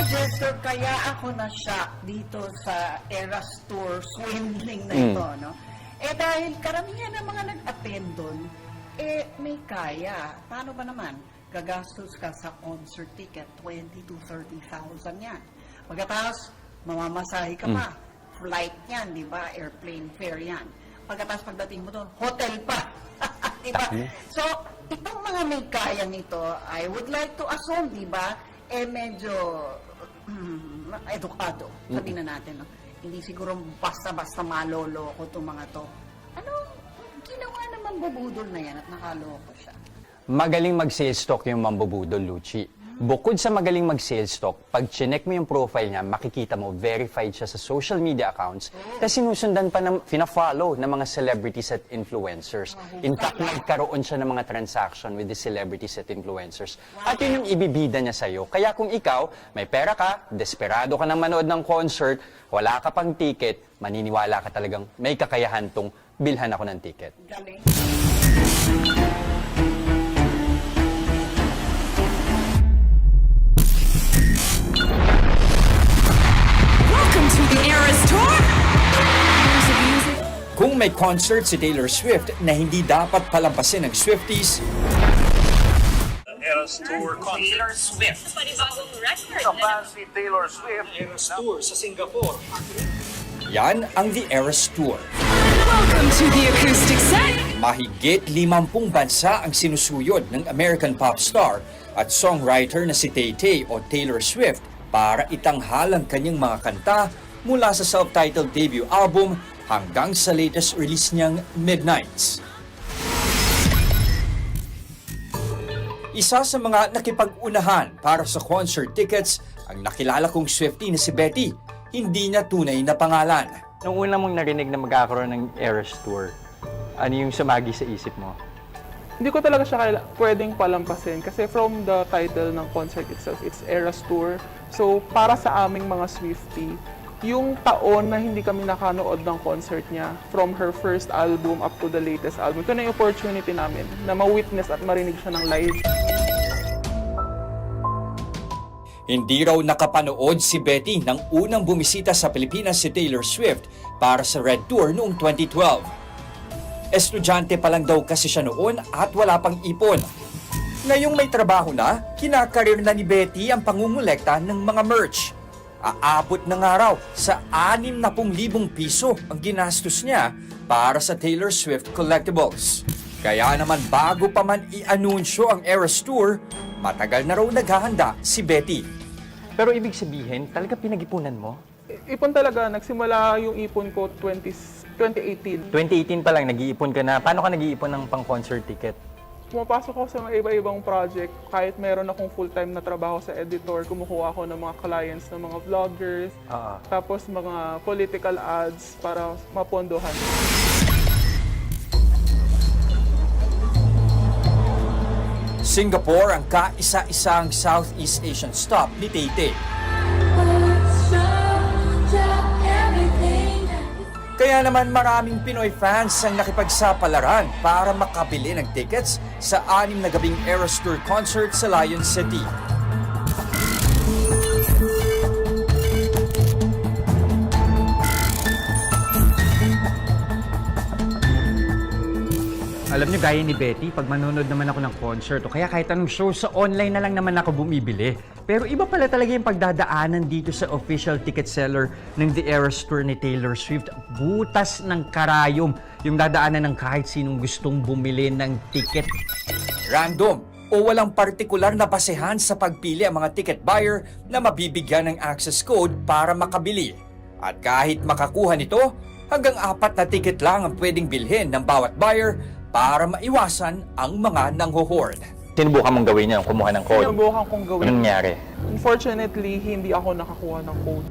register kaya ako na-shock dito sa Eras Tour swindling na ito, no? Eh dahil karamihan ng mga nag-attend doon, eh may kaya. Paano ba naman? Gagastos ka sa concert ticket, 20 to 30,000 yan. Pagkatapos, mamamasahe ka pa. Flight yan, di ba? Airplane fare yan. Pagkatapos pagdating mo doon, hotel pa. Di ba? So, itong mga may kayang ito, I would like to assume, di ba, eh medyo edukado, sabihin na natin, no? Hindi siguro basta-basta maloloko itong mga to. Ano, ginawa naman bubudol na yan at nakaloko siya. Magaling mag-sales talk yung mambubudol, Lucci. Bukod sa magaling mag-sales talk, pag chinek mo yung profile niya, makikita mo verified siya sa social media accounts kasi sinusundan pa ng fina-follow ng mga celebrities at influencers. In fact, nagkaroon siya ng mga transaction with the celebrities at influencers. At yun yung ibibida niya sa'yo. Kaya kung ikaw, may pera ka, desperado ka nang manood ng concert, wala ka pang ticket, maniniwala ka talagang may kakayahan tong bilhan ako ng ticket. Galing. Welcome to the Eras Tour! Kung may concert si Taylor Swift na hindi dapat palampasin ng Swifties, Eras Tour concert. Taylor Swift. Panibagong record Sa fans ni Taylor Swift, Eras Tour sa Singapore. yan ang The Eras Tour. Welcome to the acoustic set! Mahigit 50 bansa ang sinusuyod ng American pop star at songwriter na si Tay-Tay o Taylor Swift para itanghal ang kanyang mga kanta mula sa self-titled debut album hanggang sa latest release niyang Midnights. Isa sa mga nakipag-unahan para sa concert tickets ang nakilala kong Swiftie na si Betty, hindi niya tunay na pangalan. Nung una mong narinig na magkakaroon ng Eras Tour, ano yung sumagi sa isip mo? Hindi ko talaga siya pwedeng palampasin kasi from the title ng concert itself, it's Eras Tour. So, para sa aming mga Swiftie, yung taon na hindi kami nakanood ng concert niya, from her first album up to the latest album, ito na yung opportunity namin na ma-witness at marinig siya ng live. Hindi raw nakapanood si Betty nang unang bumisita sa Pilipinas si Taylor Swift para sa Red Tour noong 2012. Estudyante pa lang daw kasi siya noon at wala pang ipon. Ngayong may trabaho na, kinakarir na ni Betty ang pangungulekta ng mga merch. Aabot na nga raw sa 60,000 piso ang ginastos niya para sa Taylor Swift collectibles. Kaya naman bago pa man i-anunsyo ang Eras Tour, matagal na raw naghahanda si Betty. Pero ibig sabihin, talaga pinag-ipunan mo? Ipon talaga, nagsimula yung ipon ko 2018. 2018 pa lang, nag-iipon ka na. Paano ka nag-iipon ng pang-concert ticket? Pumapasok ako sa mga iba-ibang project. Kahit meron akong full-time na trabaho sa editor, kumukuha ako ng mga clients ng mga vloggers, tapos mga political ads para mapondohan. Singapore ang kaisa-isang Southeast Asian stop ni Tay-Tay. Kaya naman maraming Pinoy fans ang nakipagsapalaran para makabili ng tickets sa 6 na gabing Eras Tour concert sa Lion City. Alam niyo, gaya ni Betty, pag manonood naman ako ng concert o kaya kahit anong show, sa online na lang naman ako bumibili. Pero iba pala talaga yung pagdadaanan dito sa official ticket seller ng The Eras Tour ni Taylor Swift. Butas ng karayom yung dadaanan ng kahit sinong gustong bumili ng ticket. Random o walang partikular na basehan sa pagpili ang mga ticket buyer na mabibigyan ng access code para makabili. At kahit makakuha nito, hanggang 4 na ticket lang ang pwedeng bilhin ng bawat buyer para maiwasan ang mga nangho-hoard. Sinubukan mong gawin yan, kumuha ng code. Sinubukan kong gawin. Anong nangyari? Unfortunately, hindi ako nakakuha ng code.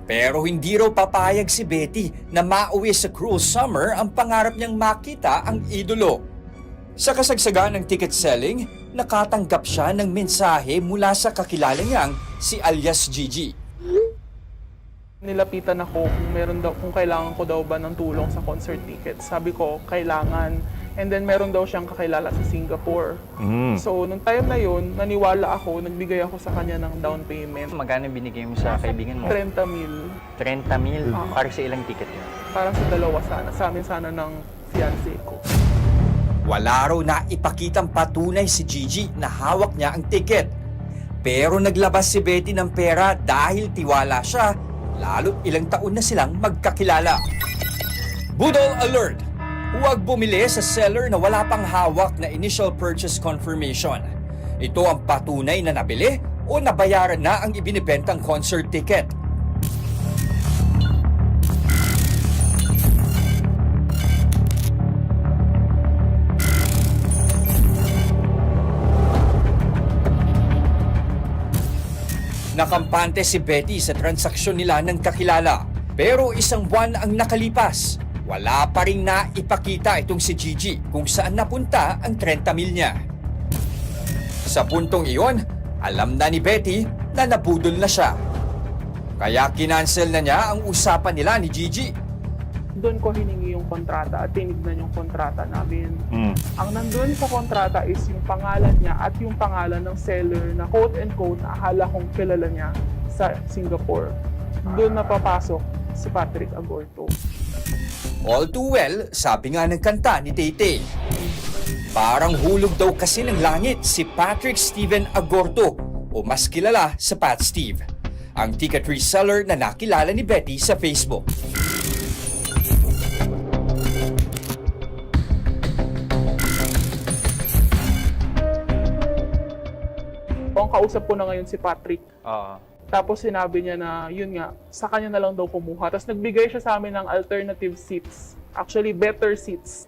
Pero hindi raw papayag si Betty na mauwi sa cruel summer ang pangarap niyang makita ang idolo. Sa kasagsagan ng ticket selling, nakatanggap siya ng mensahe mula sa kakilala niyang si alias Gigi. Nilapitan ako kung meron daw, kung kailangan ko daw ba ng tulong sa concert ticket. Sabi ko, kailangan. And then meron daw siyang kakilala sa Singapore. So, nung time na yun, naniwala ako, nagbigay ako sa kanya ng down payment. Magkano binigay mo sa kaibigan mo? 30 mil 30,000? Para sa ilang ticket yun? para sa dalawa sana. Sa amin sana ng fiancé ko. Wala raw na ipakitang patunay si Gigi na hawak niya ang ticket. Pero naglabas si Betty ng pera dahil tiwala siya, lalo't ilang taon na silang magkakilala. Budol alert! Huwag bumili sa seller na wala pang hawak na initial purchase confirmation. Ito ang patunay na nabili o nabayaran na ang ibinibentang concert ticket. Nakampante si Betty sa transaksyon nila ng kakilala. Pero isang buwan ang nakalipas. Wala pa rin naipakita itong si Gigi kung saan napunta ang 30,000 niya. Sa puntong iyon, alam na ni Betty na nabudol na siya. Kaya kinansel na niya ang usapan nila ni Gigi. Doon ko hiningi yung kontrata at tinignan yung kontrata namin. Ang nandun sa kontrata is yung pangalan niya at yung pangalan ng seller na quote-and-quote na akala kong kilala niya sa Singapore. Doon napapasok si Patrick Agorto. All too well, sabi nga ng kanta ni Tay-Tay. Parang hulog daw kasi ng langit si Patrick Steven Agorto o mas kilala sa Pat Steve, ang ticket reseller na nakilala ni Betty sa Facebook. Ang kausap ko na ngayon si Patrick. Oo. Tapos sinabi niya na, yun nga, sa kanya na lang daw kumuha. Tapos nagbigay siya sa amin ng alternative seats. Actually, better seats.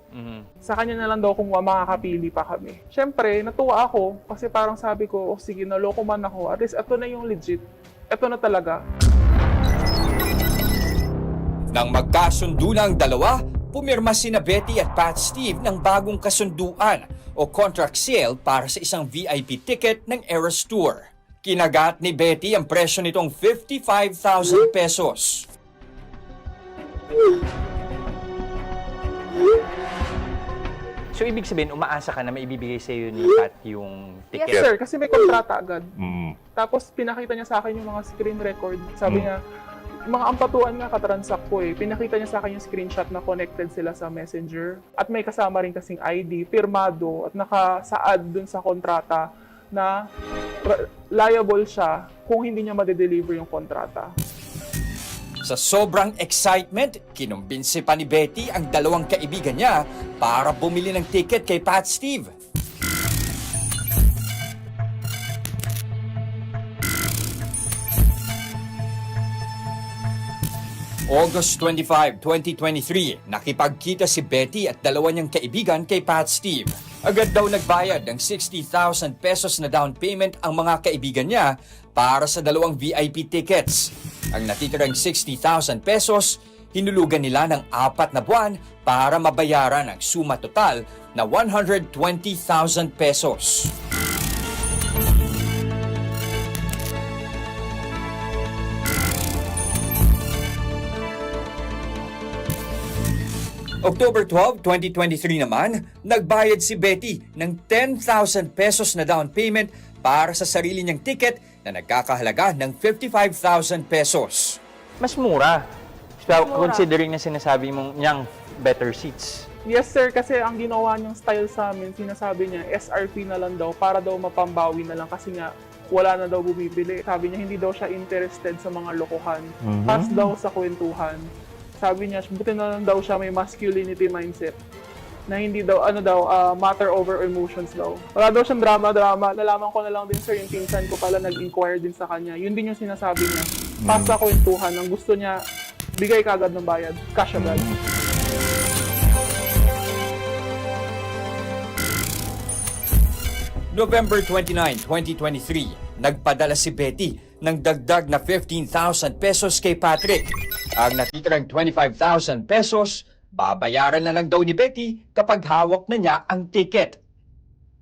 Sa kanya na lang daw kumuha, makakapili pa kami. Siyempre, natuwa ako kasi parang sabi ko, oh sige, naloko man ako. At least, ito na yung legit. Ito na talaga. Nang magkasundo na ang dalawa, pumirma sina Betty at Pat Steve ng bagong kasunduan o contract sale para sa isang VIP ticket ng Eras Tour. Kinagat ni Betty ang presyo nitong 55,000 pesos. So, ibig sabihin, umaasa ka na maibibigay sa iyo ni Pat yung ticket? Yes, sir. Kasi may kontrata agad. Tapos pinakita niya sa akin yung mga screen record. Sabi niya, mga ampatuan nga katransak ko eh. Pinakita niya sa akin yung screenshot na connected sila sa Messenger. At may kasama rin kasing ID, pirmado, at nakasaad dun sa kontrata na liable siya kung hindi niya madedeliver yung kontrata. Sa sobrang excitement, kinumbinsi pa ni Betty ang dalawang kaibigan niya para bumili ng ticket kay Pat Steve. August 25, 2023, nakipagkita si Betty at dalawa niyang kaibigan kay Pat Steve. Agad daw nagbayad ng 60,000 pesos na down payment ang mga kaibigan niya para sa dalawang VIP tickets. Ang natitirang 60,000 pesos, hinulugan nila ng 4 na buwan para mabayaran ang suma total na 120,000 pesos. October 12, 2023 naman, nagbayad si Betty ng 10,000 pesos na down payment para sa sarili niyang ticket na nagkakahalaga ng 55,000 pesos. Mas mura. So, considering na sinasabi mong niyang better seats. Yes, sir. Kasi ang ginawa niyang style sa amin, sinasabi niya, SRP na lang daw para daw mapambawi na lang kasi nga wala na daw bumibili. Sabi niya, hindi daw siya interested sa mga lokohan. Pas daw sa kwentuhan. Sabi niya, buti na lang daw siya may masculinity mindset. Na hindi daw, matter over emotions daw. Wala daw siyang drama-drama. Nalaman ko na lang din, sir, yung pinsan ko pala nag-inquire din sa kanya. Yun din yung sinasabi niya. Pas sa kwentuhan. Ang gusto niya, bigay kagad ng bayad. Cash agad. November 29, 2023, nagpadala si Betty ng dagdag na 15,000 pesos kay Patrick. Ang natitirang 25,000 pesos, babayaran na lang daw ni Betty kapag hawak na niya ang ticket.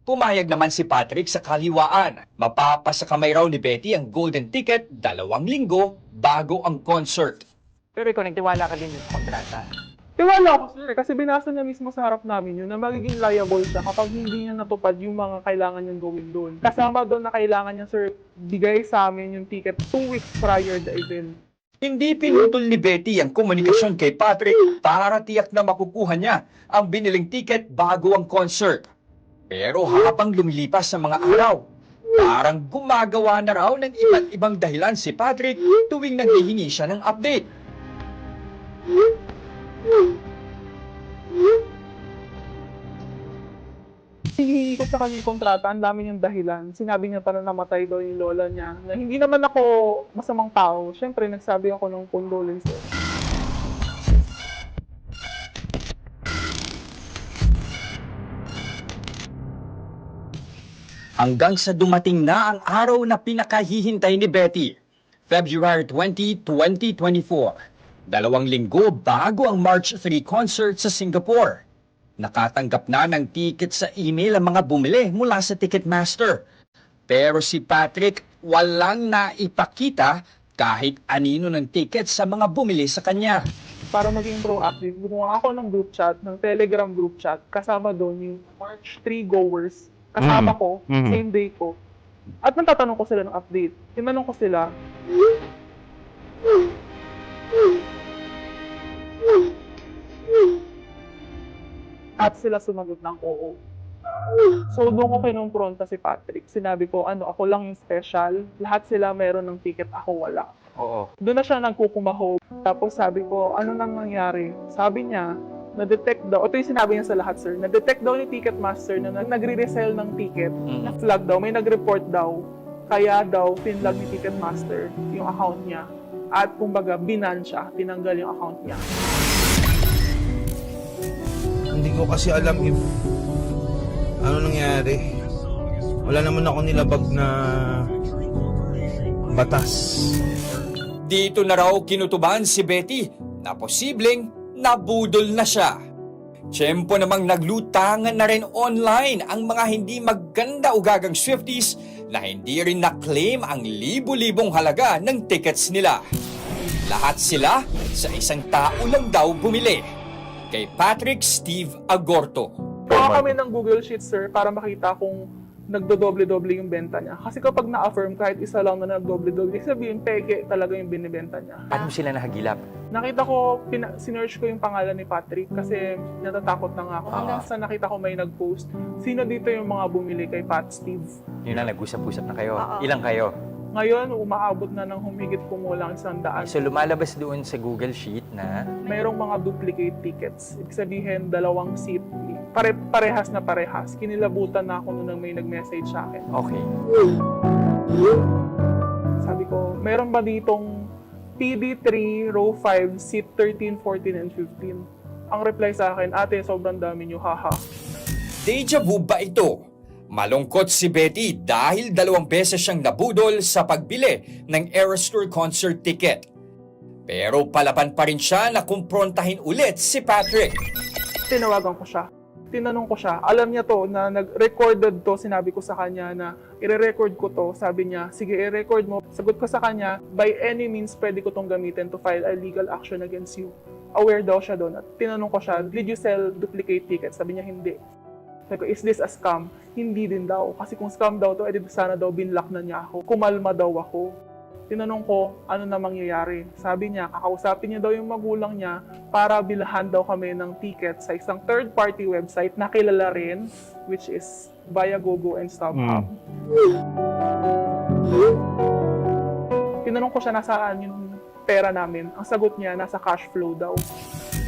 Pumayag naman si Patrick sa kaliwaan. Mapapasa kamay raw ni Betty ang golden ticket 2 linggo bago ang concert. Pero ikaw, nagtiwala ka din sa kontrata. Tiwala ako, sir, kasi binasa niya mismo sa harap namin yun na magiging liable siya kapag hindi niya natupad yung mga kailangan niyang gawin doon. Kasama doon na kailangan niya, sir, bigay sa amin yung ticket 2 weeks prior the event. Hindi pinutol ni Betty ang komunikasyon kay Patrick para tiyak na makukuha niya ang biniling ticket bago ang concert. Pero habang lumilipas sa mga araw, parang gumagawa na raw ng iba't ibang dahilan si Patrick tuwing nanghihingi siya ng update. Hihingi ko sa kanya yung kontrata, ang dami niyang dahilan. Sinabi niya pa na namatay daw yung lola niya. Na hindi naman ako masamang tao. Siyempre, nagsabi ako ng condolences. Hanggang sa dumating na ang araw na pinakahihintay ni Betty, February 20, 2024. 2 linggo bago ang March 3 concert sa Singapore. Nakatanggap na ng ticket sa email ang mga bumili mula sa Ticketmaster. Pero si Patrick walang naipakita kahit anino ng ticket sa mga bumili sa kanya. Para maging proactive, gumawa ako ng group chat, ng Telegram group chat. Kasama doon yung March 3 goers. Kasama ko, same day ko. At natatanong ko sila ng update. Tinanong ko sila, at sila sumagot ng oo. So doon ko kinumpronta si Patrick. Sinabi ko, ako lang yung special. Lahat sila meron ng ticket, ako wala. Oo. Doon na siya nagkukumahog. Tapos sabi ko, ano nang nangyari? Sabi niya, na-detect daw, ito yung sinabi niya sa lahat, sir, na-detect daw ni Ticketmaster na nagre-resell ng ticket, na flag daw, may nag-report daw, kaya daw, pinlag ni Ticketmaster yung account niya. At kumbaga, binan siya, tinanggal yung account niya. Hindi ko kasi alam if ano nangyari. Wala naman ako nilabag na batas. Dito na raw kinutuban si Betty na posibleng nabudol na siya. Tiyempo namang naglutangan na rin online ang mga hindi maganda ugagang Swifties na hindi rin na-claim ang libu-libong halaga ng tickets nila. Lahat sila sa isang tao lang daw bumili. Kay Patrick Steve Agorto. Kuha kami ng Google Sheets, sir, para makita kung nagdodoble-doble yung benta niya. Kasi kapag na-affirm, kahit isa lang na nagdoble-doble, sabihin, peke talaga yung binibenta niya. Paano sila nahagilap? Nakita ko, sinearch ko yung pangalan ni Patrick kasi natatakot na nga ako. Hanggang sa nakita ko may nag-post, sino dito yung mga bumili kay Pat Steve? Yun lang, nag-usap-usap na kayo. Ilang kayo? Ngayon, umaabot na ng humigit kumulang 100. So lumalabas doon sa Google Sheet na Mayroong mga duplicate tickets. Ibig sabihin, 2 seat. Parehas na parehas. Kinilabutan na ako nung may nag-message sa akin. okay. Sabi ko, meron ba ditong PD3, row 5, seat 13, 14, and 15? Ang reply sa akin, ate, sobrang dami nyo, haha. Deja vu ba ito? Malungkot si Betty dahil 2 beses siyang nabudol sa pagbili ng Eras Tour concert ticket. Pero palaban pa rin siya na kumprontahin ulit si Patrick. Tinawagan ko siya. Tinanong ko siya. Alam niya to na nag-recorded to. Sinabi ko sa kanya na i-record ko to. Sabi niya, sige, i-record mo. Sagot ko sa kanya, by any means, pwede ko tong gamitin to file a legal action against you. Aware daw siya doon. At tinanong ko siya, did you sell duplicate tickets? Sabi niya, hindi. Sabi ko, is this a scam? Hindi din daw. Kasi kung scam daw to, edi sana daw binlock na niya ako. Kumalma daw ako. Tinanong ko, ano na mangyayari? Sabi niya, kakausapin niya daw yung magulang niya para bilahan daw kami ng ticket sa isang third-party website na kilala rin, which is Viagogo and StubHub. Tinanong ko siya, nasaan yung pera namin? Ang sagot niya, nasa cash flow daw.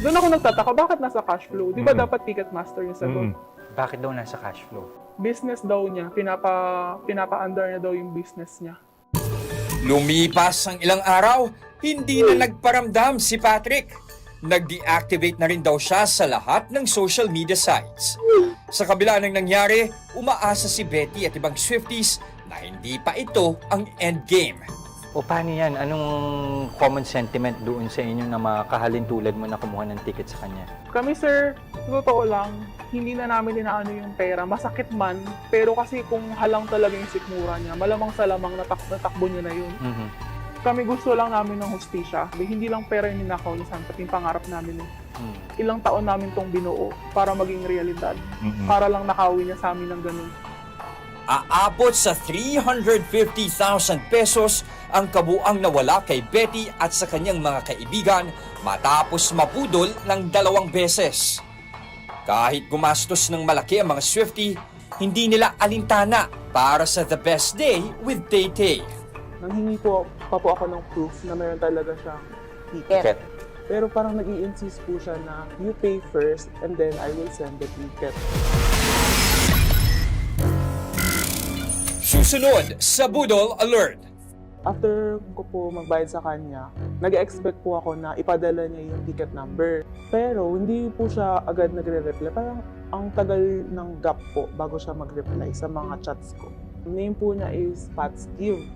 Doon ako nagtataka, bakit nasa cash flow? Di ba dapat Ticketmaster yung sagot? Bakit daw nasa cash flow? Business daw niya, pinapa-under niya daw yung business niya. Lumipas ang ilang araw, hindi na nagparamdam si Patrick. Nag-deactivate na rin daw siya sa lahat ng social media sites. Sa kabila ng nangyari, umaasa si Betty at ibang Swifties na hindi pa ito ang endgame. O paano yan? Anong common sentiment doon sa inyo na mga kahalin tulad mo na kumuha ng ticket sa kanya? Kami, sir, totoo lang, hindi na namin inaano yung pera. Masakit man, pero kasi kung halang talaga yung sikmura niya, malamang sa lamang natakbo niya na yun. Kami gusto lang namin ng hustisya. Hindi lang pera yung ninakaw ni Sam, pati yung pangarap namin. Ilang taon namin tong binuo para maging realidad. Para lang nakawin niya sa amin ng ganun. Aabot sa 350,000 pesos ang kabuang nawala kay Betty at sa kanyang mga kaibigan matapos mapudol ng 2 beses. Kahit gumastos ng malaki ang mga Swiftie, hindi nila alintana para sa the best day with Tay-Tay. Nanghingi pa po ako ng proof na mayroon talaga siyang ticket. Pero parang nag-i-insist po siya na you pay first and then I will send the ticket. Susunod sa Budol Alert. After ko po magbayad sa kanya, nag-expect po ako na ipadala niya yung ticket number. Pero hindi po siya agad nagre-reply. Parang ang tagal ng gap po bago siya mag-reply sa mga chats ko. Name po niya is Pat Steve.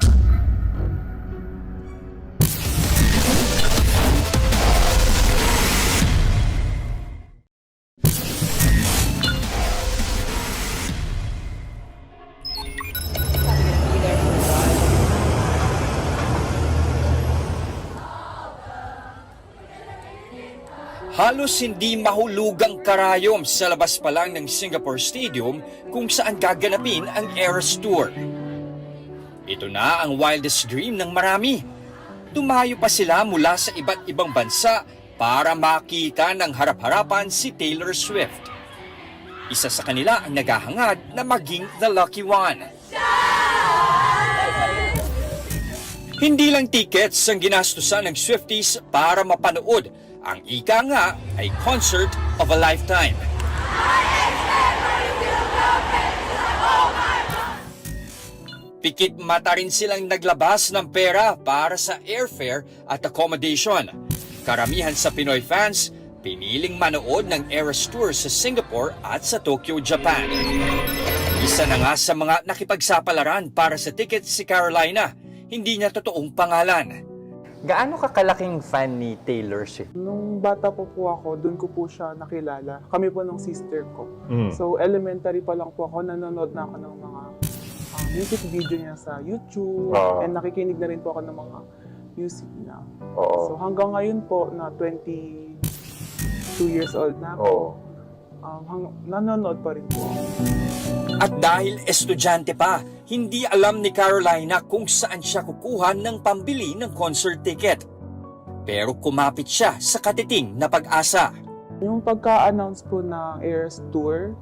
Halos hindi mahulugang karayom sa labas pa lang ng Singapore Stadium kung saan gaganapin ang Eras Tour. Ito na ang wildest dream ng marami. Dumayo pa sila mula sa iba't ibang bansa para makita ng harap-harapan si Taylor Swift. Isa sa kanila ang naghahangad na maging the lucky one. Hindi lang tickets ang ginastusan ng Swifties para mapanood. Ang ika nga ay concert of a lifetime. Pikit mata rin silang naglabas ng pera para sa airfare at accommodation. Karamihan sa Pinoy fans, piniling manood ng Eras Tour sa Singapore at sa Tokyo, Japan. Isa na nga sa mga nakipagsapalaran para sa tickets si Carolina, hindi niya totoong pangalan. Gaano ka kalaking fan ni Taylor Swift? Nung bata po ako, doon ko po siya nakilala. Kami po ng sister ko. So elementary pa lang po ako, nanonood na ako ng mga music video niya sa YouTube. And nakikinig na rin po ako ng mga music niya. So hanggang ngayon po, na 22 years old na po, nanonood pa rin po. At dahil estudyante pa, hindi alam ni Carolina kung saan siya kukuha ng pambili ng concert ticket. Pero kumapit siya sa katiting na pag-asa. Yung pagka-announce po ng Eras Tour,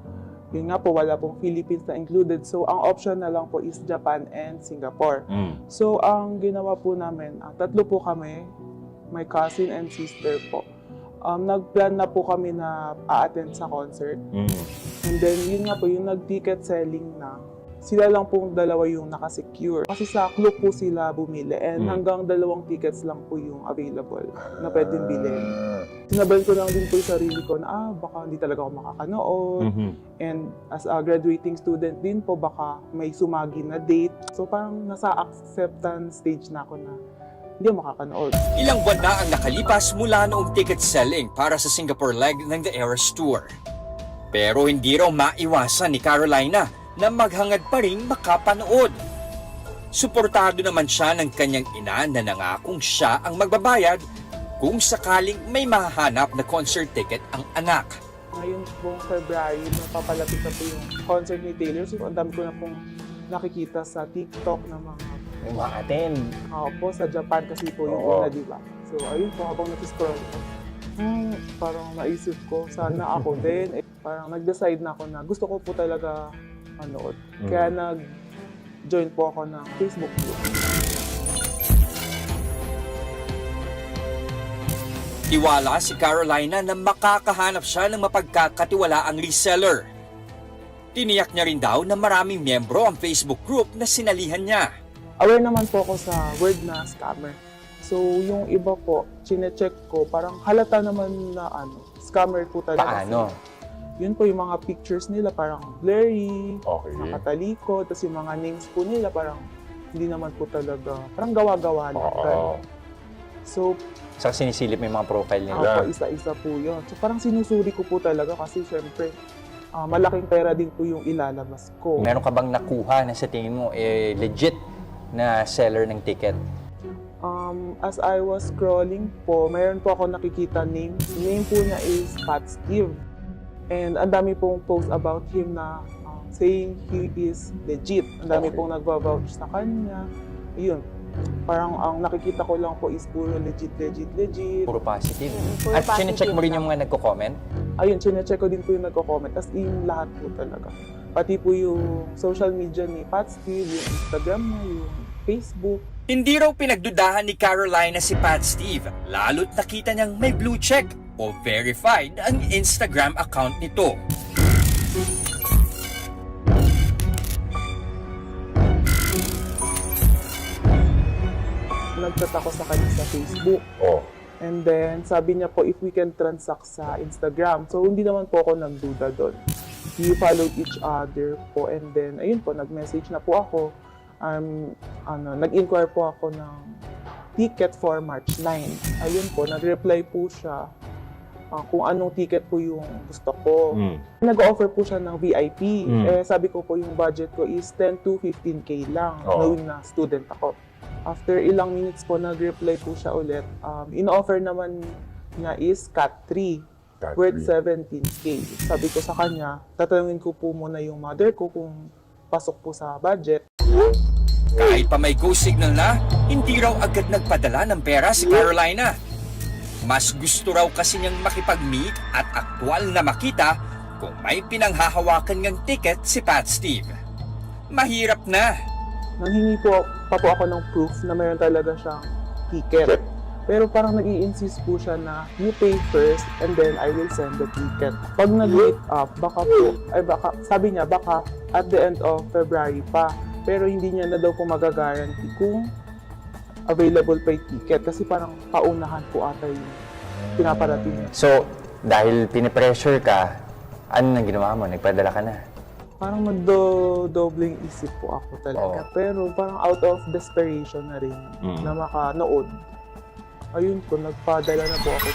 yun nga po, wala pong Philippines na included. So, ang option na lang po is Japan and Singapore. So, ang ginawa po namin, 3 po kami, my cousin and sister po. Nag-plan na po kami na a-attend sa concert. And then, yun nga po, yung nag-ticket selling na, sila lang pong 2 yung nakasecure. Kasi sa club po sila bumili and hanggang 2 tickets lang po yung available na pwedeng bilhin. Sinabay ko lang din po yung sarili ko na baka hindi talaga ako makakanood. And as a graduating student din po, baka may sumagi na date. So parang nasa acceptance stage na ako na hindi ako makakanood. Ilang buwan na ang nakalipas mula noong ticket selling para sa Singapore leg ng The Eras Tour. Pero hindi raw maiwasan ni Carolina na maghangad pa rin makapanood. Suportado naman siya ng kanyang ina na nangakong siya ang magbabayad kung sakaling may mahahanap na concert ticket ang anak. Ngayon pong February, napapalapit na po yung concert ni Taylor Swift. Ang dami ko na pong nakikita sa TikTok na mga Umaten. po sa Japan kasi po yung una, di ba? So ayun po, habang natiscroll ko, parang naisip ko, sana ako din. Parang nag-decide na ako na gusto ko po talaga manood. Kaya nag-join po ako ng Facebook group. Tiwala si Carolina na makakahanap siya ng mapagkakatiwalaang reseller. Tiniyak niya rin daw na maraming miyembro ang Facebook group na sinalihan niya. Aware naman po ako sa word na scammer. So yung iba po, chine-check ko, parang halata naman na scammer po talaga. Paano? Yun po yung mga pictures nila parang blurry, nakatalikod, tapos yung mga names po nila parang hindi naman po talaga, parang gawa-gawa lang. So, Sa sinisilip mo yung mga profile nila. ako isa-isa po yun. So parang sinusuri ko po talaga kasi syempre, malaking pera din po yung ilalabas ko. Meron ka bang nakuha na sa tingin mo legit na seller ng ticket? As I was scrolling po, mayroon po ako nakikita name. Name po niya is Pat Steve. And ang dami pong post about him na saying he is legit. Ang dami pong nagva-vouch sa kanya. Yun. Parang ang nakikita ko lang po is puro legit. Puro positive. Puro At chinecheck mo rin yung mga nagko-comment? Ayun, chinecheck ko din po yung nagko-comment. As in, lahat po talaga. Pati po yung social media ni Pat Steve, yung Instagram niya, yung Facebook. Hindi raw pinagdudahan ni Carolina si Pat Steve, lalo't nakita niyang may blue check o verified ang Instagram account nito. Nag-chat ako sa kanya sa Facebook. And then, sabi niya po, if we can transact sa Instagram. So, hindi naman po ako nagduda doon. We followed each other po. And then, ayun po, nag-message na po ako. Nag-inquire po ako ng ticket for March 9. Ayun po, nag-reply po siya kung anong ticket po yung gusto ko. Nag-offer po siya ng VIP. Sabi ko po, yung budget ko is 10 to 15K lang, knowing na student ako. After ilang minutes po, nag-reply po siya ulit. In-offer naman niya is Cat 3, worth 17K. Sabi ko sa kanya, tatanungin ko po muna yung mother ko kung pasok po sa budget. Kahit pa may go signal na, hindi raw agad nagpadala ng pera si Carolina. Mas gusto raw kasi niyang makipag-meet at aktwal na makita kung may pinanghahawakan ngang ticket si Pat Steve. Mahirap na. Nanghingi po ako ng proof na mayroon talaga siyang ticket. Pero parang nag-i-insist po siya na you pay first and then I will send the ticket. Pag nag-meet up, sabi niya baka at the end of February pa. Pero hindi niya na daw po magagaranti kung available pa yung ticket kasi parang paunahan po ata yung pinaparating niya. So, dahil pinipressure ka, ano nang ginawa mo? Nagpadala ka na? Parang magdo-dobling isip po ako talaga. Pero parang out of desperation na rin na makanood. Ayun po, nagpadala na po ako.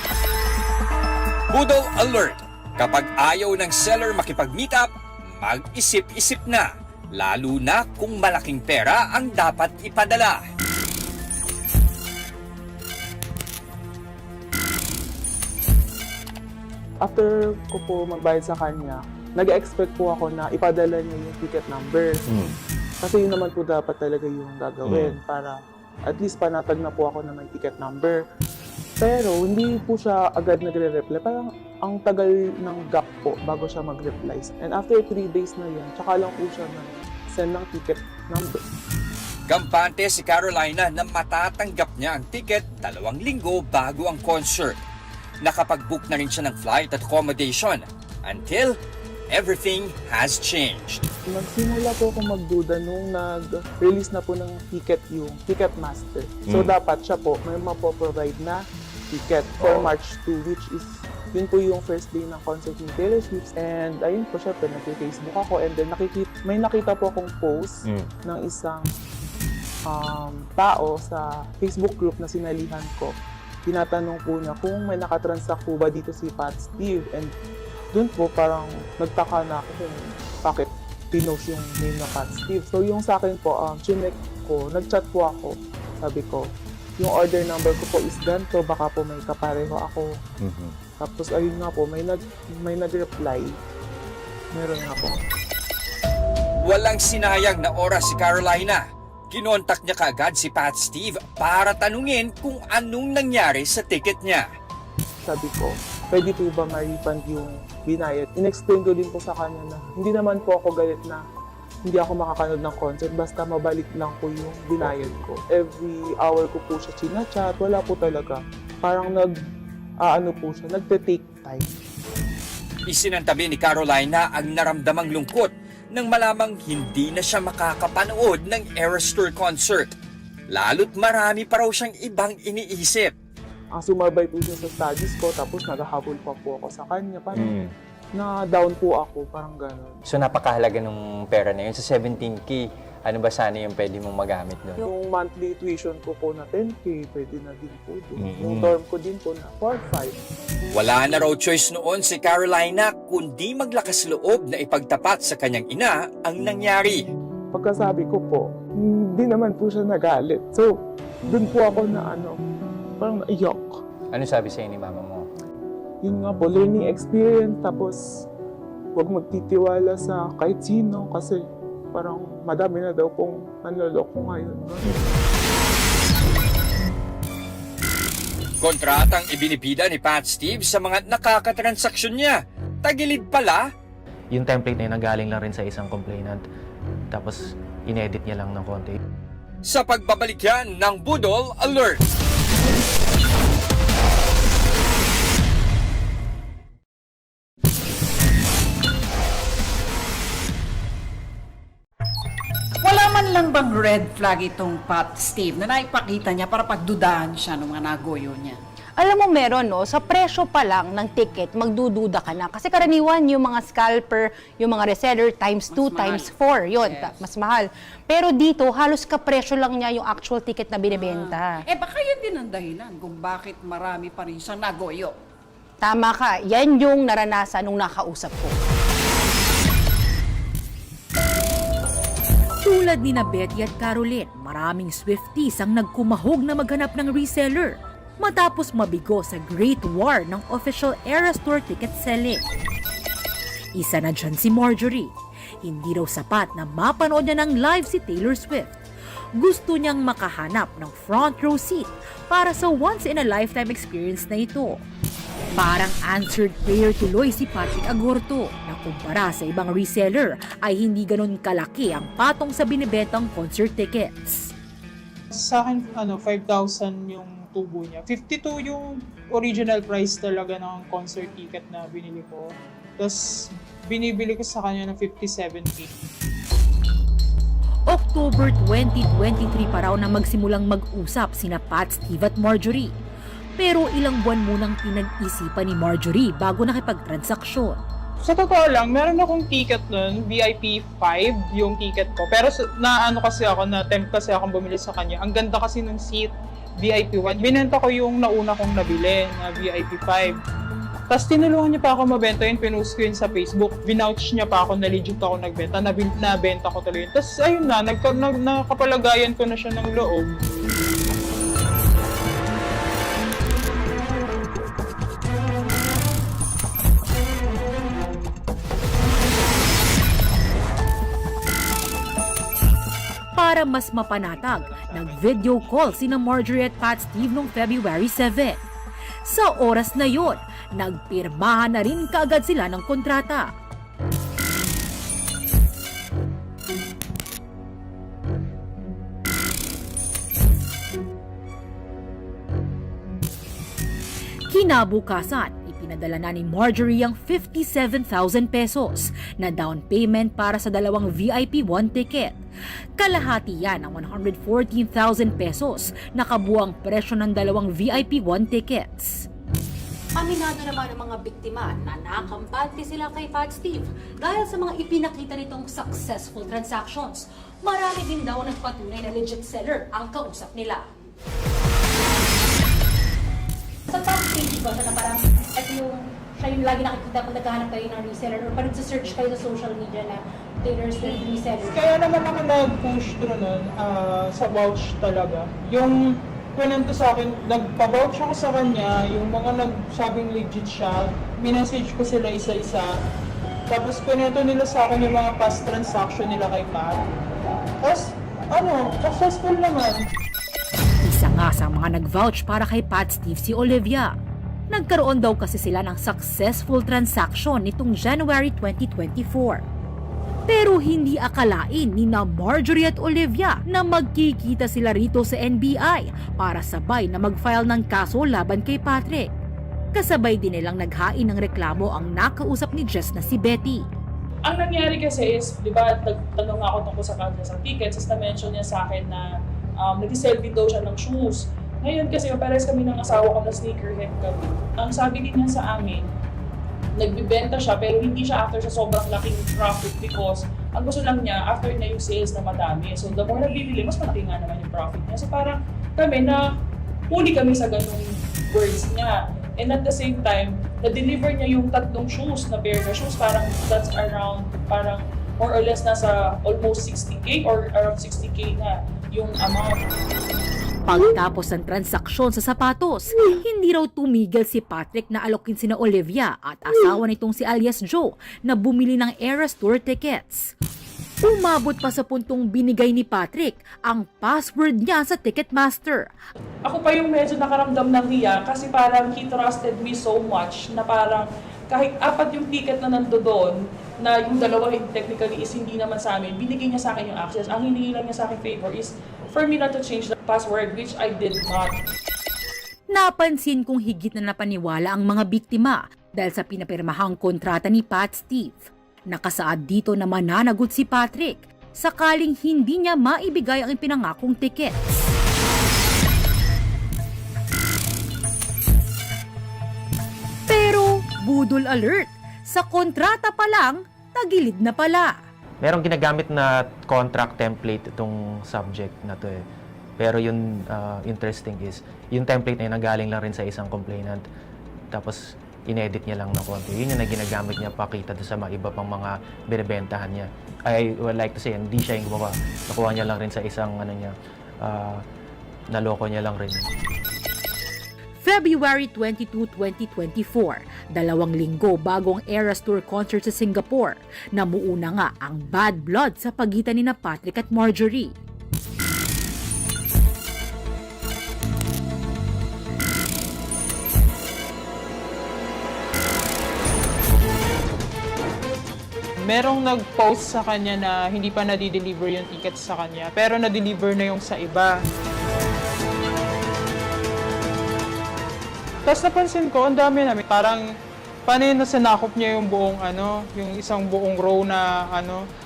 Budol alert! Kapag ayaw ng seller makipag-meet up, mag-isip-isip na. Lalo na kung malaking pera ang dapat ipadala. After ko po magbayad sa kanya, nag-expect po ako na ipadala niya yung ticket number. Kasi yun naman po dapat talaga yung gagawin para at least panatag na po ako na may ticket number. Pero hindi po siya agad nagre-reply. Parang ang tagal ng gap po bago siya mag-reply. And after 3 days na yun, tsaka lang po siya send ng ticket number. Kampante si Carolina na matatanggap niya ang ticket 2 linggo bago ang concert. Nakapag-book na rin siya ng flight at accommodation until everything has changed. Nagsimula po ako magduda nung nag-release na po ng ticket yung Ticketmaster. So dapat siya po may mapoprovide na ticket for March 2, which is yun po yung first day ng concert ni Taylor Swift. And ayun po, syempre nag-Facebook ako and then may nakita po akong post ng isang tao sa Facebook group na sinalihan ko. Tinatanong po niya kung may nakatransact po ba dito si Pat Steve. And dun po parang nagtaka na ako kung bakit pinost yung name na Pat Steve. So yung sa akin po, chinek ko, nag-chat po ako. Sabi ko, yung order number ko po is ganito, baka po may kapareho ako. Tapos ayun nga po, may nag-reply. Meron nga po. Walang sinayang na oras si Carolina. Kinontak niya kaagad si Pat Steve para tanungin kung anong nangyari sa ticket niya. Sabi ko, pwede po ba ma-refund yung binayad? In-explain ko din po sa kanya na hindi naman po ako galit na hindi ako makakanood ng concert, basta mabalik lang po yung binayad ko. Every hour ko po siya chinachat, wala po talaga. Parang nagte-take time. Isinantabi ni Carolina ang naramdamang lungkot nang malamang hindi na siya makakapanood ng Eras Tour concert. Lalo't marami pa raw siyang ibang iniisip. Sumabay po siya sa studies ko, tapos naghahabol pa po ako sa kanya. Parang na-down po ako, parang gano'n. So, napakahalaga ng pera na yun. Sa 17K, ano ba sana yung pwede mong magamit doon? Yung monthly tuition ko po na 10K, pwede na din po doon. Yung dorm ko din po na 4-5. Wala na raw choice noon si Carolina kundi maglakas loob na ipagtapat sa kanyang ina ang nangyari. Pagkasabi ko po, Hindi naman po siya nagalit. So, dun po ako na parang naiyak. Ano sabi sa'yo ni mama mo? Yun nga po, learning experience. Tapos, huwag magtitiwala sa kahit sino kasi parang madami na daw pong manloloko ngayon. Kontratang ibinibida ni Pat Steve sa mga nakakatransaksyon niya. Tagilid pala. Yung template na yun nanggaling lang rin sa isang complainant. Tapos, inedit niya lang ng konti. Sa pagbabalik yan ng Budol Alert. Wala man lang bang red flag itong Pat Steve na naipakita niya para pagdudahan siya ng mga nagoyo niya? Alam mo, meron, no? Sa presyo pa lang ng ticket, magdududa ka na. Kasi karaniwan, yung mga scalper, yung mga reseller, times 2, times 4. Yun, mas mahal. Pero dito, halos kapresyo lang niya yung actual ticket na binibenta. Baka yan din ang dahilan kung bakit marami pa rin siyang nagoyo. Tama ka. Yan yung naranasan nung nakausap ko. Tulad ni Betty at Caroline, maraming Swifties ang nagkumahog na maghanap ng reseller matapos mabigo sa Great War ng official Eras Tour ticket selling. Isa na dyan si Marjorie. Hindi raw sapat na mapanood niya ng live si Taylor Swift. Gusto niyang makahanap ng front row seat para sa once-in-a-lifetime experience na ito. Parang answered prayer tuloy si Patrick Agorto na kumpara sa ibang reseller ay hindi ganun kalaki ang patong sa binibentang concert tickets. Sa akin, 5,000 yung tubo niya. 52 yung original price talaga ng concert ticket na binili ko. Tapos, binibili ko sa kanya ng 57K. October 2023 pa raw na magsimulang mag-usap sina Pat, Steve at Marjorie. Pero ilang buwan munang pinag-isipan ni Marjorie bago nakipagtransaksyon. Sa totoo lang, meron akong ticket nun, VIP 5 yung ticket ko. Pero na-tempt kasi akong bumili sa kanya. Ang ganda kasi ng seat, VIP 1. Binenta ko yung nauna kong nabili na VIP 5. Tapos tinulungan niya pa ako mabenta yun, pinost ko yun sa Facebook. Vinouch niya pa ako na legit ako nagbenta, nabenta ko tuloy yun. Tapos ayun na, nakapalagayan ko na siya ng loob. Para mas mapanatag, nag-video call sina Marjorie at Pat Steve noong February 7. Sa oras na yon, nagpirmahan na rin kaagad sila ng kontrata. Kinabukasan, ipinadala na ni Marjorie ang 57,000 pesos na down payment para sa dalawang VIP 1 ticket. Kalahati yan ang 114,000 pesos na kabuang presyo ng dalawang VIP 1 tickets. Aminado naman ang mga biktima na nakampante sila kay Pat Steve dahil sa mga ipinakita nitong successful transactions. Marami din daw nagpatunay na legit seller ang kausap nila. Sa top page ba siya na parang siya yung lagi nakikita pag naghahanap kayo ng reseller or parang search kayo sa social media na Taylor Swift reseller? Kaya naman ako nag-push through nun sa vouch talaga. Yung pinanto sa akin, nagpa-vouch ako sa kanya, yung mga nagsabing legit siya, minessage ko sila isa-isa. Tapos pinanto nila sa akin yung mga past transaction nila kay Pat. Tapos, successful naman. Isa nga sa mga nag-vouch para kay Pat Steve si Olivia. Nagkaroon daw kasi sila ng successful transaction nitong January 2024. Pero hindi akalain ni na Marjorie at Olivia na magkikita sila rito sa NBI para sabay na mag-file ng kaso laban kay Patrick. Kasabay din nilang naghain ng reklamo ang nakausap ni Jess na si Betty. Ang nangyari kasi is, di ba, nagtanong ako tungkol sa kanya sa tickets, tapos na-mention niya sa akin na nag-sell din daw siya ng shoes. Ngayon kasi, pares kami ng asawa ko na sneakerhead kami. Ang sabi din niya sa amin, nagbibenta siya pero hindi siya after sa sobrang laking profit because ang gusto lang niya after na yung sales na madami. So the more nagbibili, mas malaki nga naman yung profit niya. So parang kami na huli kami sa ganung words niya. And at the same time, na-deliver niya yung 3 shoes na pair na shoes. Parang that's around parang more or less nasa almost 60K or around 60K na yung amount. Pagtapos ng transaksyon sa sapatos, hindi raw tumigil si Patrick na alokin sina Olivia at asawa nitong si alias Joe na bumili ng Eras Tour tickets. Umabot pa sa puntong binigay ni Patrick ang password niya sa Ticketmaster. Ako pa yung medyo nakaramdam ng hiya kasi parang he trusted me so much na parang kahit 4 yung ticket na nandoon, na yung dalawa technically is hindi naman sa amin, binigay niya sa akin yung access. Ang hiningi lang niya sa akin favor is for me not to change the password, which I did not. Napansin kong higit na napaniwala ang mga biktima dahil sa pinapirmahang kontrata ni Pat Steve. Nakasaad dito na mananagot si Patrick sakaling hindi niya maibigay ang ipinangakong ticket. Pero budol alert! Sa kontrata pa lang, tagilid na pala. Merong ginagamit na contract template itong subject na to eh. Pero yung interesting is, yung template na yun nanggaling lang rin sa isang complainant. Tapos, inedit niya lang ng konti. Yun yung na ginagamit niya pakita doon sa mga iba pang mga binibentahan niya. I would like to say, hindi siya yung gumawa. Nakuha niya lang rin sa isang, naloko niya lang rin. February 22, 2024, 2 linggo bago ang Eras Tour concert sa Singapore, namuuna nga ang bad blood sa pagitan ni Patrick at Marjorie. Merong nag-post sa kanya na hindi pa nadi-deliver yung tickets sa kanya, pero na-deliver na yung sa iba. Tapos napansin ko, ang dami namin, parang paano yun na sinakop niya yung buong yung isang buong row na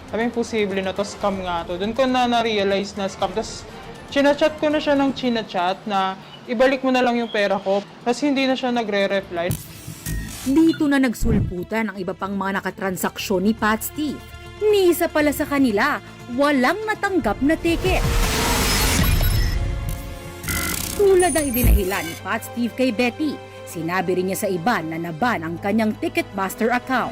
sabi posible na to, scam nga to. Doon ko na-realize na scam. Tapos chinachat ko na siya ng chinachat na ibalik mo na lang yung pera ko. Tapos hindi na siya nagre-reply. Dito na nagsulputan ang iba pang mga nakatransaksyon ni Pat Steve. Ni isa pala sa kanila, walang natanggap na ticket. Tulad ng idinahilan ni Pat Steve kay Betty, sinabi rin niya sa iba na naban ang kanyang Ticketmaster account.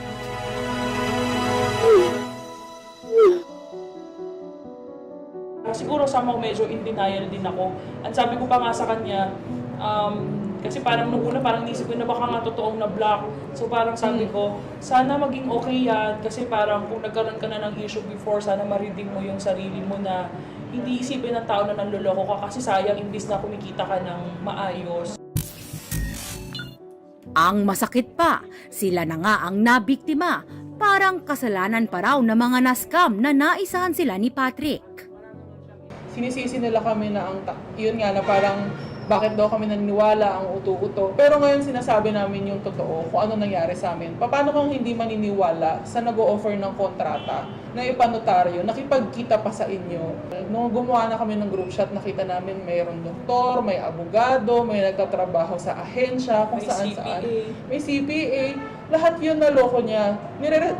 Siguro somehow medyo in denial din ako. Ang sabi ko pa nga sa kanya, kasi parang nung una parang nisip ko na baka nga totoong na-block. So parang sabi ko, sana maging okay yan kasi parang kung nagkaroon ka na ng issue before, sana ma-redeem mo yung sarili mo na hindi isipin ng tao na nanloloko ka kasi sayang imbis na kumikita ka ng maayos. Ang masakit pa, sila na nga ang nabiktima. Parang kasalanan pa raw ng mga na-scam na naisahan sila ni Patrick. Sinisisi nila kami na yun nga na parang bakit daw kami naniniwala ang uto-uto. Pero ngayon sinasabi namin yung totoo kung ano nangyari sa amin. Paano kung hindi maniniwala sa nag-o-offer ng kontrata na ipanotaryo, nakipagkita pa sa inyo. Nung gumawa na kami ng group chat, nakita namin mayroong doktor, may abogado, may nagtatrabaho sa ahensya, kung saan-saan. May CPA. Lahat yun naloko niya.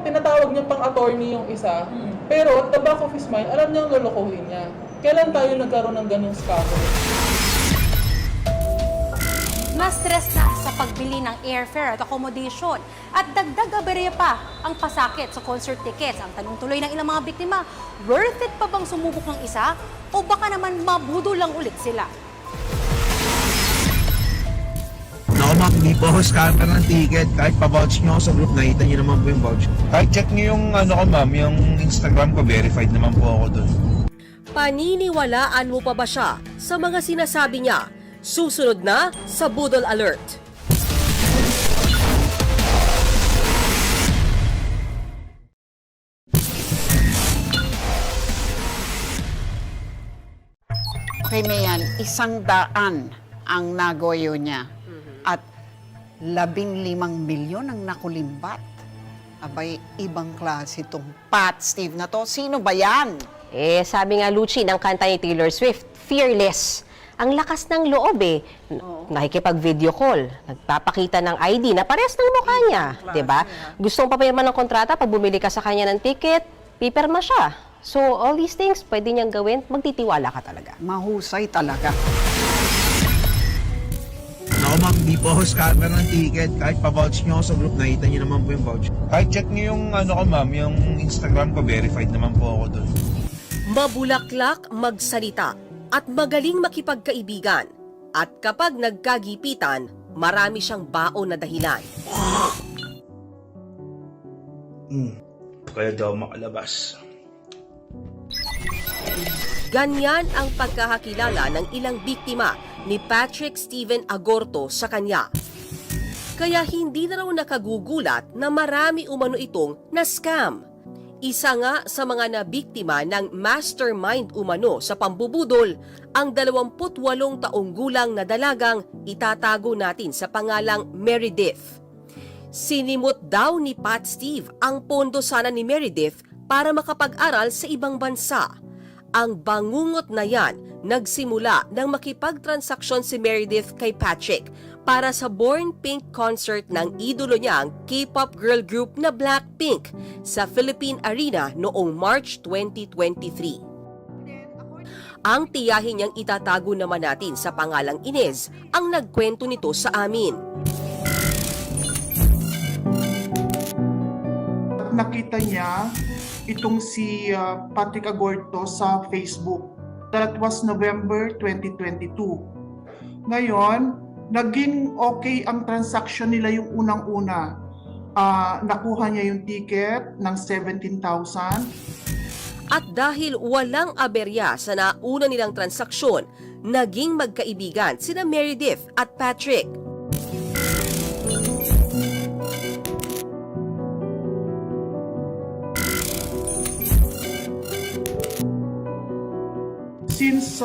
Tinatawag niya pang attorney yung isa. Pero at the back of his mind, alam niyang lolokohin niya. Kailan tayo nagkaroon ng ganung scandal? Na-stress na sa pagbili ng airfare at accommodation at dagdag aberya pa ang pasakit sa concert tickets. Ang tanong tuloy ng ilang mga biktima, worth it pa bang sumubok ng isa o baka naman mabudol lang ulit sila? Naku ma'am, hindi po ako scammer ng ticket. Kahit pa-vouch nyo ako sa group, nakita nyo naman po yung vouch. Kahit check nyo yung ko ma'am, yung Instagram ko, verified naman po ako doon. Paniniwalaan mo pa ba siya sa mga sinasabi niya? Susunod na sa Budol Alert. Okay, Mayan, 100 ang nagoyo niya. At 15 milyon ang nakulimbat. Abay, ibang klase itong Pat Steve na to. Sino ba yan? Sabi nga Lucci ng kanta ni Taylor Swift, Fearless. Ang lakas ng loob nakikipag-video call, nagpapakita ng ID na parehas ng mukha niya, 'di ba? Gustong papirma ng kontrata, pag bumili ka sa kanya ng ticket, pipirma siya. So all these things pwede niyang gawin, magtitiwala ka talaga. Mahusay talaga. Naku ma'am, di po ako scammer ng ticket. Kahit pa-vouch nyo ako sa group, nakita nyo naman po yung vouch. Kahit check nyo yung ano ko ma'am, yung Instagram ko, verified naman po ako doon. Mabulaklak magsalita at magaling makipagkaibigan. At kapag nagkagipitan, marami siyang baon na dahilan. Kaya daw makalabas. Ganyan ang pagkakakilala ng ilang biktima ni Patrick Steven Agorto sa kanya. Kaya hindi na raw nakagugulat na marami umano itong na-scam. Isa nga sa mga nabiktima ng mastermind umano sa pambubudol, ang 28 taong gulang na dalagang itatago natin sa pangalang Meredith. Sinimot daw ni Pat Steve ang pondo sana ni Meredith para makapag-aral sa ibang bansa. Ang bangungot na yan nagsimula nang makipagtransaksyon si Meredith kay Patrick para sa Born Pink concert ng idolo niyang K-pop girl group na Blackpink sa Philippine Arena noong March 2023. Ang tiyahin niyang itatago naman natin sa pangalang Inez ang nagkwento nito sa amin. Nakita niya itong si Patrick Agorto sa Facebook. That was November 2022. Ngayon, naging okay ang transaction nila yung unang-una. Nakuha niya yung ticket ng 17,000. At dahil walang aberya sa nauna nilang transaksyon, naging magkaibigan sina Meredith at Patrick. Since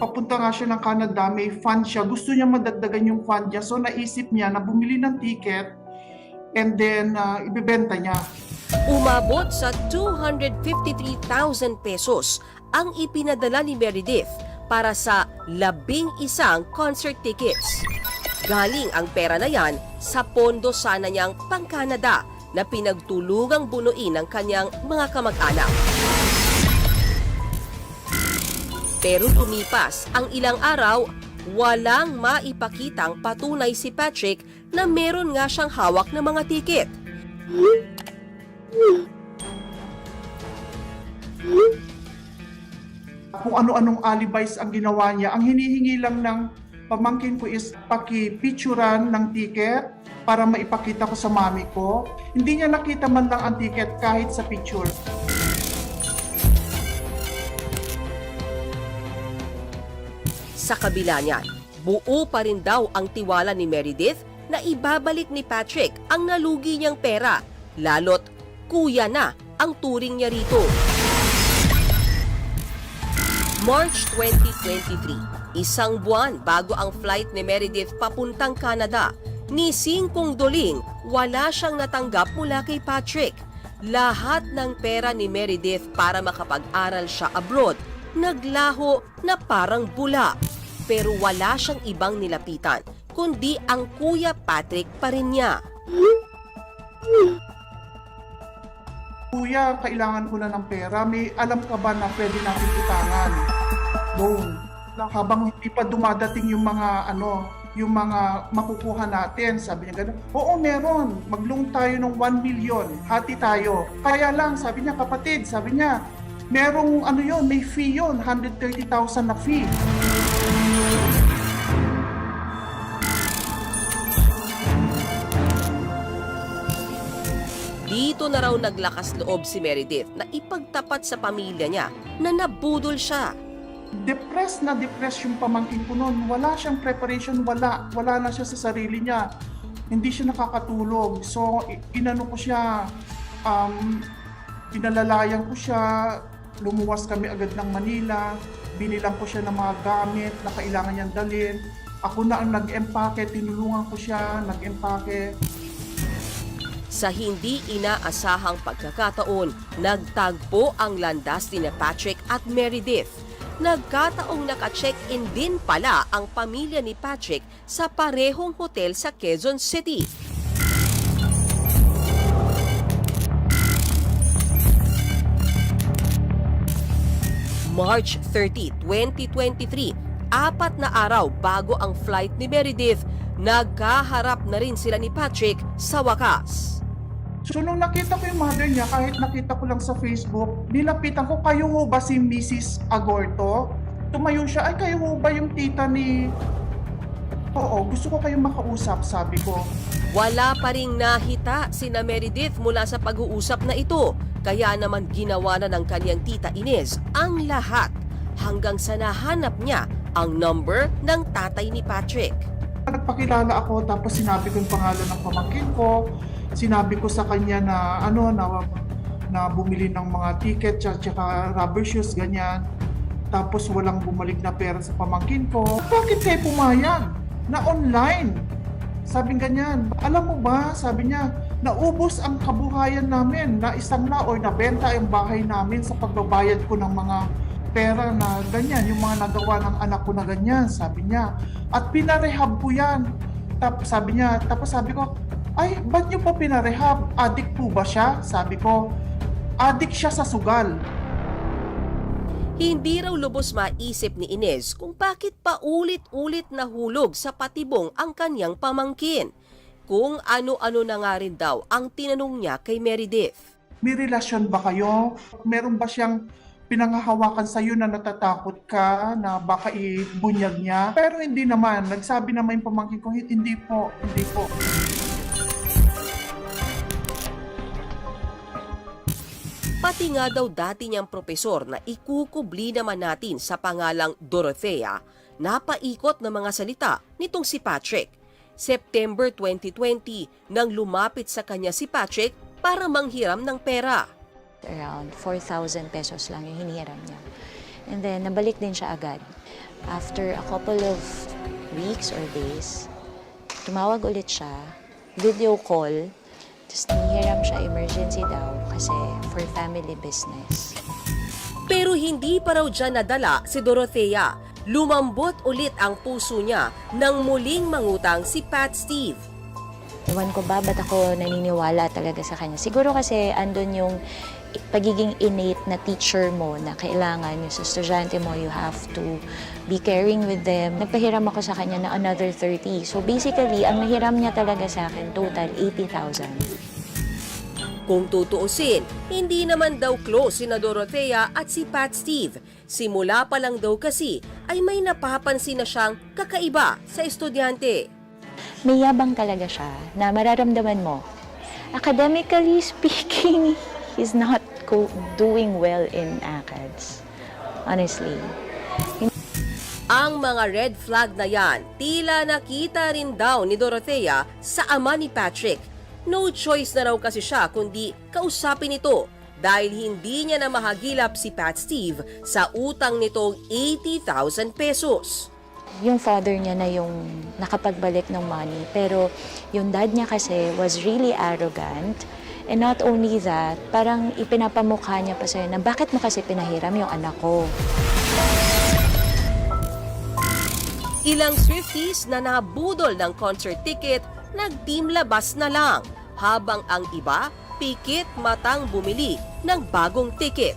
papunta nga siya ng Canada, may fund siya. Gusto niya madagdagan yung fund niya. So naisip niya na bumili ng ticket and then ibebenta niya. Umabot sa 253,000 pesos ang ipinadala ni Meredith para sa 11 concert tickets. Galing ang pera na yan sa pondo sana niyang pang-Canada na pinagtulungang bunuin ng kanyang mga kamag-anak. Pero lumipas ang ilang araw, walang maipakitang patunay si Patrick na meron nga siyang hawak na mga tiket. Kung ano-anong alibis ang ginawa niya, ang hinihingi lang ng pamangkin ko is paki-picturean ng ticket para maipakita ko sa mami ko. Hindi niya nakita man lang ang ticket kahit sa picture. Sa kabila niyan, buo pa rin daw ang tiwala ni Meredith na ibabalik ni Patrick ang nalugi niyang pera, lalo't kuya na ang turing niya rito. March 2023, isang buwan bago ang flight ni Meredith papuntang Canada, ni Singkong Doling, wala siyang natanggap mula kay Patrick. Lahat ng pera ni Meredith para makapag-aral siya abroad, naglaho na parang bula. Pero wala siyang ibang nilapitan, kundi ang Kuya Patrick pa rin niya. Kuya, kailangan ko na ng pera. May alam ka ba na pwede natin utangan? Loan. Habang hindi pa dumadating yung mga yung mga makukuha natin, sabi niya gano'n. Oo, meron. Mag-loan tayo ng 1 million. Hati tayo. Kaya lang, sabi niya, kapatid, sabi niya, merong may fee yun, 130,000 na fee. Dito na raw naglakas loob si Meredith na ipagtapat sa pamilya niya na nabudol siya. Depressed yung pamangkin ko noon. Wala siyang preparation, wala na siya sa sarili niya. Hindi siya nakakatulog. So, inano ko siya, pinalalayan ko siya, lumuwas kami agad ng Manila, binilang ko siya ng mga gamit na kailangan niyang dalhin. Ako na ang nag-empake, tinulungan ko siya, nag-empake. Sa hindi inaasahang pagkakataon, nagtagpo ang landas ni Patrick at Meredith. Nagkataong naka-check-in din pala ang pamilya ni Patrick sa parehong hotel sa Quezon City. March 30, 2023, 4 na araw bago ang flight ni Meredith, nagkaharap na rin sila ni Patrick sa wakas. So nung nakita ko yung mother niya, kahit nakita ko lang sa Facebook, nilapitan ko, kayo ho ba si Mrs. Agorto? Tumayo siya, ay kayo ho ba yung tita ni... Oo, gusto ko kayong makausap, sabi ko. Wala pa ring nahita sina Meredith mula sa pag-uusap na ito, kaya naman ginawa na ng kanyang tita Inez ang lahat hanggang sa nahanap niya ang number ng tatay ni Patrick. Nagpakilala ako, tapos sinabi ko yung pangalan ng pamangkin ko. Sinabi ko sa kanya na na bumili ng mga ticket at saka rubber shoes, ganyan. Tapos walang bumalik na pera sa pamangkin ko. Bakit kayo pumayag na online? Sabi ganyan. Alam mo ba, sabi niya, naubos ang kabuhayan namin na isang or nabenta ang bahay namin sa pagbabayad ko ng mga pera na ganyan, yung mga nagawa ng anak ko na ganyan, sabi niya. At pinarehab ko yan. Tapos sabi ko, ay, ba't niyo po pinarehab? Addict po ba siya? Sabi ko, addict siya sa sugal. Hindi raw lubos maisip ni Inez kung bakit paulit-ulit nahulog sa patibong ang kanyang pamangkin. Kung ano-ano na nga rin daw ang tinanong niya kay Meredith. May relasyon ba kayo? Meron ba siyang pinanghahawakan sa iyo na natatakot ka na baka ibunyag niya? Pero hindi naman. Nagsabi naman yung pamangkin ko, hindi po. Pati nga daw dati niyang propesor na ikukubli naman natin sa pangalang Dorothea, napaikot ng mga salita nitong si Patrick. September 2020 nang lumapit sa kanya si Patrick para manghiram ng pera. Around 4,000 pesos lang yung hinihiram niya. And then, nabalik din siya agad. After a couple of weeks or days, tumawag ulit siya, video call, tapos hinihiram siya, emergency daw, kasi for family business. Pero hindi pa raw dyan nadala si Dorothea. Lumambot ulit ang puso niya nang muling mangutang si Pat Steve. Ewan ko ba, ba't ako naniniwala talaga sa kanya? Siguro kasi andun yung pagiging innate na teacher mo na kailangan yung sa estudyante mo, you have to be caring with them. Nagpahiram ako sa kanya na another 30. So basically, ang nahiram niya talaga sa akin, total 80,000. Kung tutuusin, hindi naman daw close sina Dorothea at si Pat Steve. Simula pa lang daw kasi ay may napapansin na siyang kakaiba sa estudyante. May yabang talaga siya na mararamdaman mo. Academically speaking, he's not doing well in ACADS. Honestly. Ang mga red flag na yan, tila nakita rin daw ni Dorothea sa ama ni Patrick. No choice na raw kasi siya kundi kausapin ito dahil hindi niya na mahagilap si Pat Steve sa utang nitong 80,000 pesos. Yung father niya na yung nakapagbalik ng money, pero yung dad niya kasi was really arrogant. And not only that, parang ipinapamukha niya pa sa'yo na bakit mo kasi pinahiram yung anak ko. Ilang Swifties na nabudol ng concert ticket, nag-team labas na lang, habang ang iba, pikit matang bumili ng bagong ticket.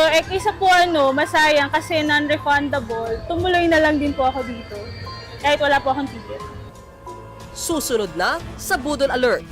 Kaysa po masayang kasi non-refundable, tumuloy na lang din po ako dito, kahit wala po akong ticket. Susunod na sa Budol Alert.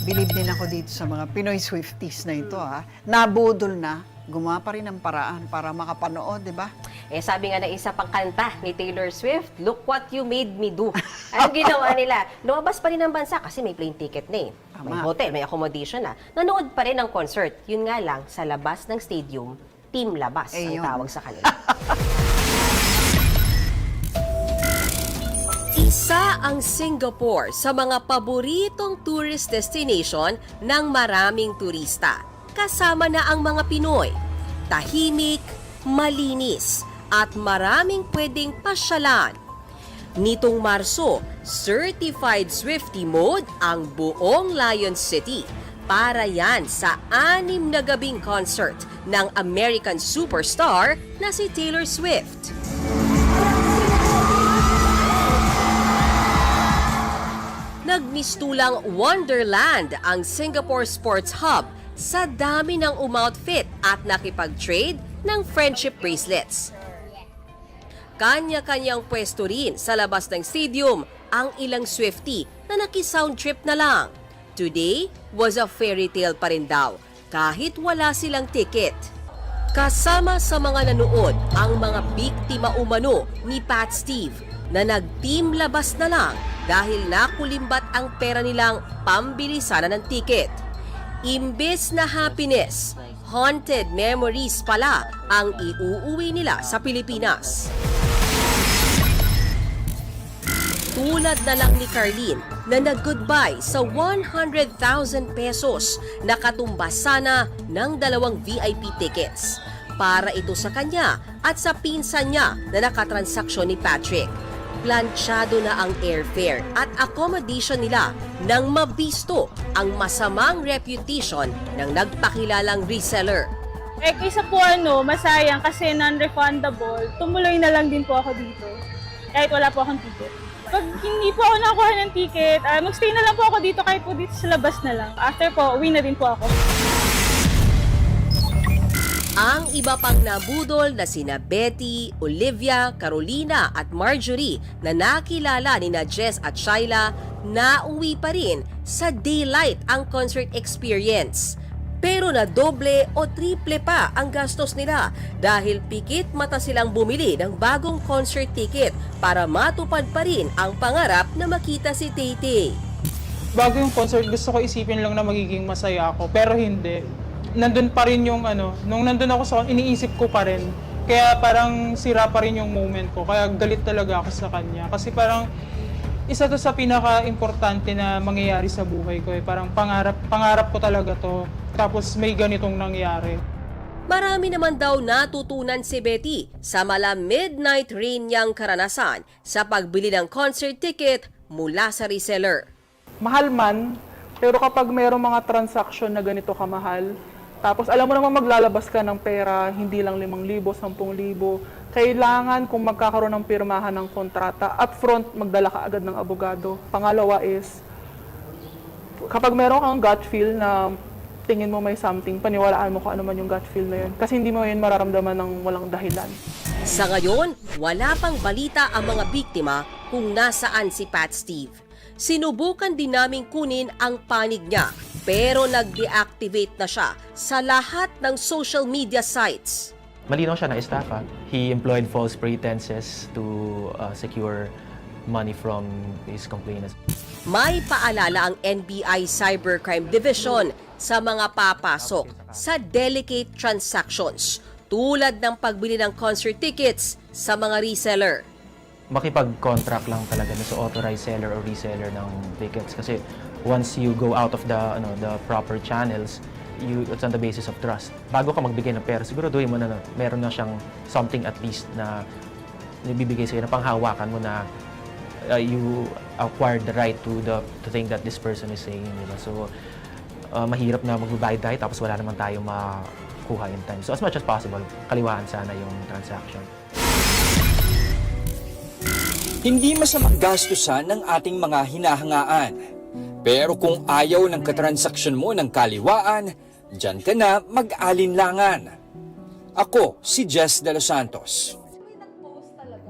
Believe din ako dito sa mga Pinoy Swifties na ito, ha. Nabudol na, gumawa pa rin ng paraan para makapanood, di ba? Sabi nga na isa pang kanta ni Taylor Swift, "Look What You Made Me Do." Ano ginawa nila? Lumabas pa rin ng bansa kasi may plane ticket na eh. May hotel, may accommodation na. Nanood pa rin ng concert. Yun nga lang, sa labas ng stadium, team labas ang tawag sa kanila. Isa ang Singapore sa mga paboritong tourist destination ng maraming turista. Kasama na ang mga Pinoy. Tahimik, malinis, at maraming pwedeng pasyalan. Nitong Marso, Certified Swiftie Mode ang buong Lion City. Para yan sa 6 na gabing concert ng American superstar na si Taylor Swift. Nagmistulang Wonderland ang Singapore Sports Hub sa dami ng umoutfit at nakipag-trade ng friendship bracelets. Kanya-kanyang pwesto rin sa labas ng stadium ang ilang Swiftie na naki-sound trip na lang. Today was a fairy tale pa rin daw, kahit wala silang ticket. Kasama sa mga nanood ang mga biktima umano ni Pat Steve na nag-team labas na lang dahil nakulimbat ang pera nilang pambili sana ng ticket. Imbes na happiness, haunted memories pala ang iuuwi nila sa Pilipinas. Tulad na lang ni Carlene na nag-goodbye sa 100,000 pesos na katumbas sana ng 2 VIP tickets. Para ito sa kanya at sa pinsan niya na nakatransaksyon ni Patrick. Planchado na ang airfare at accommodation nila nang mabisto ang masamang reputation ng nagpakilalang reseller. Kaysa po masayang kasi non-refundable, tumuloy na lang din po ako dito. Kahit wala po akong ticket. Pag hindi po ako nakakuha ng ticket, magstay na lang po ako dito kahit po dito sa labas na lang. After po, uwi na din po ako. Ang iba pang nabudol na sina Betty, Olivia, Carolina at Marjorie na nakilala ni Jess at Shyla, nauwi pa rin sa daylight ang concert experience. Pero na doble o triple pa ang gastos nila dahil pikit mata silang bumili ng bagong concert ticket para matupad pa rin ang pangarap na makita si Tay-Tay. Bago yung concert, gusto ko isipin lang na magiging masaya ako, pero hindi. Nandun pa rin yung nung nandun ako sa iniisip ko pa rin. Kaya parang sira pa rin yung moment ko. Kaya galit talaga ako sa kanya. Kasi parang isa to sa pinaka-importante na mangyayari sa buhay ko. Parang pangarap ko talaga to. Tapos may ganitong nangyari. Marami naman daw natutunan si Betty sa mala midnight rain niyang karanasan sa pagbili ng concert ticket mula sa reseller. Mahal man, pero kapag mayroong mga transaction na ganito kamahal, tapos alam mo naman maglalabas ka ng pera, hindi lang 5,000, 10,000, kailangan kung magkakaroon ng pirmahan ng kontrata, upfront magdala ka agad ng abogado. Pangalawa is, kapag meron kang gut feel na tingin mo may something, paniwalaan mo kung ano man yung gut feel na yun. Kasi hindi mo yun mararamdaman ng walang dahilan. Sa ngayon, wala pang balita ang mga biktima kung nasaan si Pat Steve. Sinubukan din naming kunin ang panig niya, pero nag-deactivate na siya sa lahat ng social media sites. Malinaw siya na estafa. He employed false pretenses to secure money from his complainants. May paalala ang NBI Cybercrime Division sa mga papasok sa delicate transactions tulad ng pagbili ng concert tickets sa mga reseller. Makipag-contract lang talaga sa authorized seller or reseller ng tickets kasi once you go out of the proper channels, it's on the basis of trust. Bago ka magbigay ng pera, siguraduhin mo na meron na siyang something at least na ibibigay sa'yo na panghawakan mo na you acquired the right to think that this person is saying, diba? So, mahirap na magbabayad tayo tapos wala naman tayong makuha in time. So, as much as possible, kaliwaan sana yung transaction. Hindi masamang gastusan ng ating mga hinahangaan. Pero kung ayaw ng katransaksyon mo ng kaliwaan, diyan ka na mag-alinlangan. Ako si Jess De Los Santos.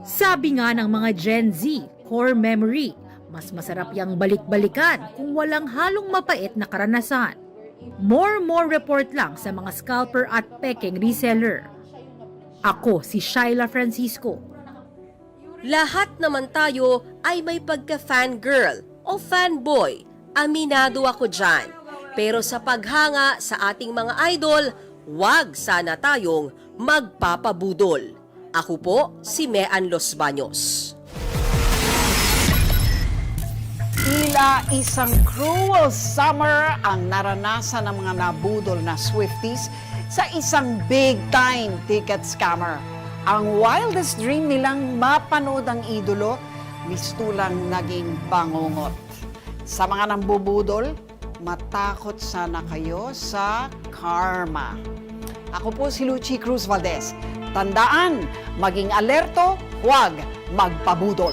Sabi nga ng mga Gen Z, core memory, mas masarap yang balik-balikan kung walang halong mapait na karanasan. More report lang sa mga scalper at peking reseller. Ako si Shyla Francisco. Lahat naman tayo ay may pagka-fangirl o fanboy. Aminado ako dyan. Pero sa paghanga sa ating mga idol, wag sana tayong magpapabudol. Ako po si Mean Los Baños. Tila isang cruel summer ang naranasan ng mga nabudol na Swifties sa isang big-time ticket scammer. Ang wildest dream nilang mapanood ang idolo, mistulang naging bangungot. Sa mga nambubudol, matakot sana kayo sa karma. Ako po si Lucy Cruz Valdez. Tandaan, maging alerto, huwag magpabudol.